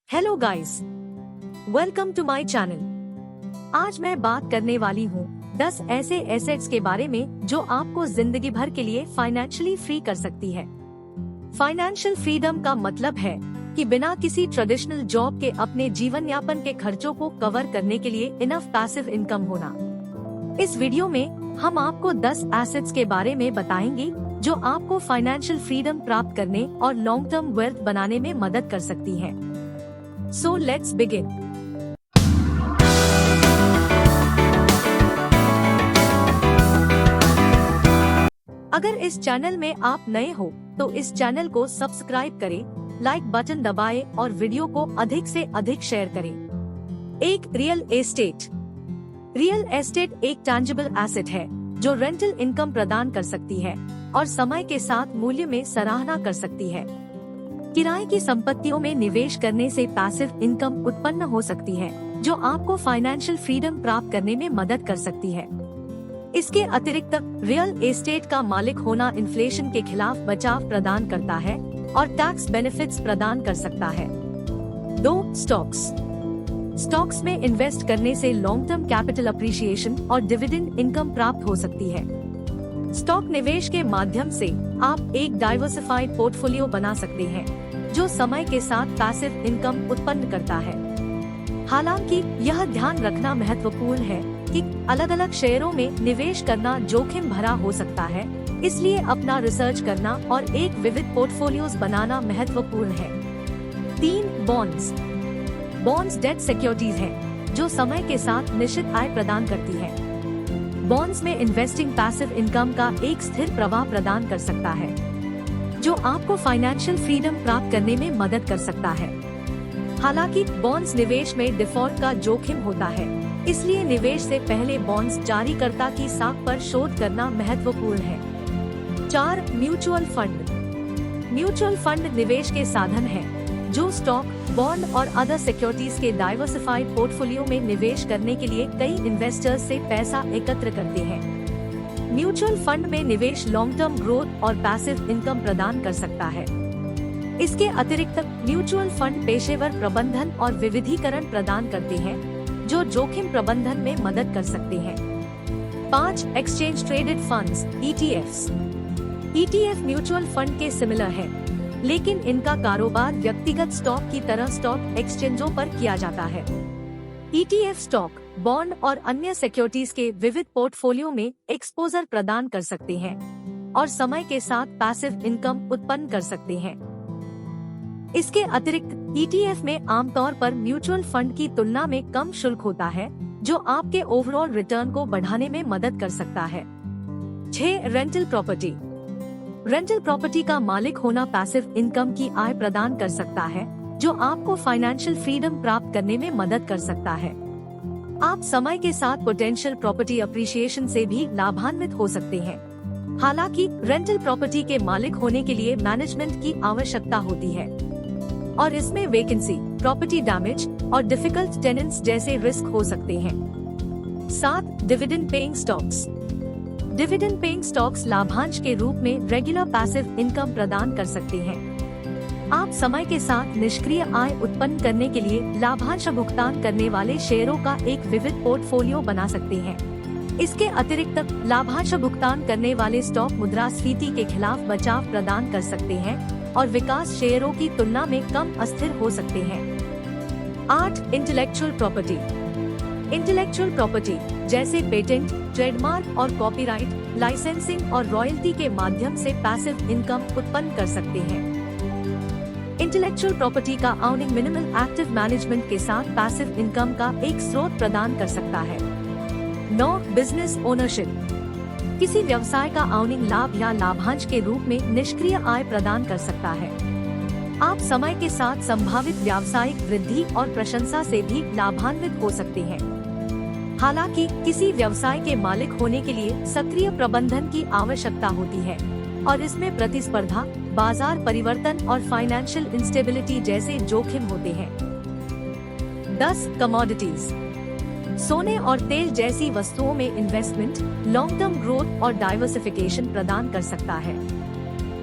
Hello guys, welcome to my channel. आज मैं बात करने वाली हूँ 10 ऐसे एसेट्स के बारे में जो आपको जिंदगी भर के लिए फाइनेंशियली फ्री कर सकती है। फाइनेंशियल फ्रीडम का मतलब है कि बिना किसी ट्रेडिशनल जॉब के अपने जीवन यापन के खर्चों को कवर करने के लिए इनफ पैसिव इनकम होना। इस वीडियो में हम आपको 10 एसेट्स के बारे में बताएंगे जो आपको फाइनेंशियल फ्रीडम प्राप्त करने और लॉन्ग टर्म वेल्थ बनाने में मदद कर सकती है। So let's begin. अगर इस चैनल में आप नए हो तो इस चैनल को सब्सक्राइब करें, लाइक बटन दबाएं और वीडियो को अधिक से अधिक शेयर करें। एक रियल एस्टेट। रियल एस्टेट एक टैंजिबल एसेट है जो रेंटल इनकम प्रदान कर सकती है और समय के साथ मूल्य में सराहना कर सकती है। किराए की संपत्तियों में निवेश करने से पैसिव इनकम उत्पन्न हो सकती है जो आपको फाइनेंशियल फ्रीडम प्राप्त करने में मदद कर सकती है। इसके अतिरिक्त रियल एस्टेट का मालिक होना इन्फ्लेशन के खिलाफ बचाव प्रदान करता है और टैक्स बेनिफिट्स प्रदान कर सकता है। 2. स्टॉक्स। स्टॉक्स में इन्वेस्ट करने से लॉन्ग टर्म कैपिटल अप्रिसिएशन और डिविडेंड इनकम प्राप्त हो सकती है। स्टॉक निवेश के माध्यम से आप एक डाइवर्सिफाइड पोर्टफोलियो बना सकते हैं जो समय के साथ पैसिव इनकम उत्पन्न करता है। हालांकि यह ध्यान रखना महत्वपूर्ण है कि अलग अलग शेयरों में निवेश करना जोखिम भरा हो सकता है, इसलिए अपना रिसर्च करना और एक विविध पोर्टफोलियोज बनाना महत्वपूर्ण है। 3. बॉन्ड्स। बॉन्ड्स डेट सिक्योरिटीज हैं जो समय के साथ निश्चित आय प्रदान करती है। बॉन्ड्स में इन्वेस्टिंग पैसिव इनकम का एक स्थिर प्रवाह प्रदान कर सकता है जो आपको फाइनेंशियल फ्रीडम प्राप्त करने में मदद कर सकता है। हालांकि बॉन्ड्स निवेश में डिफॉल्ट का जोखिम होता है, इसलिए निवेश से पहले बॉन्ड्स जारीकर्ता की साख पर शोध करना महत्वपूर्ण है। 4. Mutual fund. म्यूचुअल फंड निवेश के साधन है जो स्टॉक, बॉन्ड और अदर सिक्योरिटीज के डाइवर्सिफाइड पोर्टफोलियो में निवेश करने के लिए कई इन्वेस्टर्स से पैसा एकत्र करते हैं। म्यूचुअल फंड में निवेश लॉन्ग टर्म ग्रोथ और पैसिव इनकम प्रदान कर सकता है। इसके अतिरिक्त म्यूचुअल फंड पेशेवर प्रबंधन और विविधीकरण प्रदान करते हैं जो जोखिम प्रबंधन में मदद कर सकते हैं। 5. Exchange traded funds (ETFs). ETF mutual fund के सिमिलर है, लेकिन इनका कारोबार व्यक्तिगत स्टॉक की तरह स्टॉक एक्सचेंजों पर किया जाता है। ETF स्टॉक, बॉन्ड और अन्य सिक्योरिटीज के विविध पोर्टफोलियो में एक्सपोजर प्रदान कर सकते हैं और समय के साथ पैसिव इनकम उत्पन्न कर सकते हैं। इसके अतिरिक्त ETF में आमतौर पर म्यूचुअल फंड की तुलना में कम शुल्क होता है जो आपके ओवरऑल रिटर्न को बढ़ाने में मदद कर सकता है। 6. Rental property. रेंटल प्रॉपर्टी का मालिक होना पैसिव इनकम की आय प्रदान कर सकता है जो आपको फाइनेंशियल फ्रीडम प्राप्त करने में मदद कर सकता है। आप समय के साथ पोटेंशियल प्रॉपर्टी अप्रिसिएशन से भी लाभान्वित हो सकते हैं। हालांकि रेंटल प्रॉपर्टी के मालिक होने के लिए मैनेजमेंट की आवश्यकता होती है और इसमें वेकेंसी, प्रॉपर्टी डैमेज और डिफिकल्ट टेनेंट्स जैसे रिस्क हो सकते हैं। 7. Dividend paying stocks. Dividend paying stocks लाभांश के रूप में रेगुलर पैसिव इनकम प्रदान कर सकते हैं। आप समय के साथ निष्क्रिय आय उत्पन्न करने के लिए लाभांश भुगतान करने वाले शेयरों का एक विविध पोर्टफोलियो बना सकते हैं। इसके अतिरिक्त लाभांश भुगतान करने वाले स्टॉक मुद्रास्फीति के खिलाफ बचाव प्रदान कर सकते हैं और विकास शेयरों की तुलना में कम अस्थिर हो सकते हैं। 8. Intellectual property. इंटेलेक्चुअल प्रॉपर्टी जैसे पेटेंट, ट्रेडमार्क और कॉपीराइट, लाइसेंसिंग और रॉयल्टी के माध्यम से पैसिव इनकम उत्पन्न कर सकते हैं। इंटेलेक्चुअल प्रॉपर्टी का ऑनिंग मिनिमल एक्टिव मैनेजमेंट के साथ पैसिव इनकम का एक स्रोत प्रदान कर सकता है। 9. Business ownership. किसी व्यवसाय का ऑनिंग लाभ या लाभांश के रूप में निष्क्रिय आय प्रदान कर सकता है। आप समय के साथ संभावित व्यावसायिक वृद्धि और प्रशंसा से भी लाभान्वित हो सकते हैं। हालांकि किसी व्यवसाय के मालिक होने के लिए सक्रिय प्रबंधन की आवश्यकता होती है और इसमें प्रतिस्पर्धा, बाजार परिवर्तन और फाइनेंशियल इंस्टेबिलिटी जैसे जोखिम होते हैं। 10. कमोडिटीज। सोने और तेल जैसी वस्तुओं में इन्वेस्टमेंट लॉन्ग टर्म ग्रोथ और डाइवर्सिफिकेशन प्रदान कर सकता है।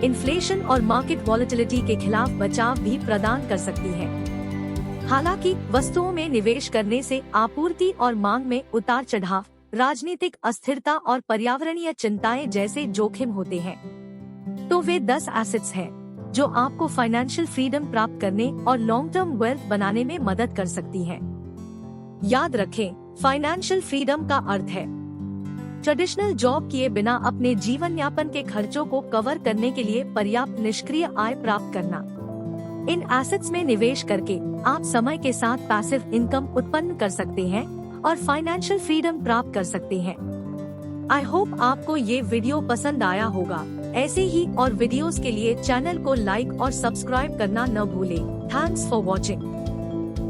इन्फ्लेशन और मार्केट वॉलेटिलिटी के खिलाफ बचाव भी प्रदान कर सकती है। हालांकि वस्तुओं में निवेश करने से आपूर्ति और मांग में उतार चढ़ाव, राजनीतिक अस्थिरता और पर्यावरणीय चिंताएं जैसे जोखिम होते हैं। तो वे 10 एसेट्स हैं जो आपको फाइनेंशियल फ्रीडम प्राप्त करने और लॉन्ग टर्म वेल्थ बनाने में मदद कर सकती हैं। याद रखें, फाइनेंशियल फ्रीडम का अर्थ है ट्रेडिशनल जॉब किए बिना अपने जीवन यापन के खर्चों को कवर करने के लिए पर्याप्त निष्क्रिय आय प्राप्त करना। इन एसेट्स में निवेश करके आप समय के साथ पैसिव इनकम उत्पन्न कर सकते हैं और फाइनेंशियल फ्रीडम प्राप्त कर सकते हैं। आई होप आपको ये वीडियो पसंद आया होगा। ऐसे ही और वीडियोस के लिए चैनल को लाइक और सब्सक्राइब करना न भूलें। Thanks for watching.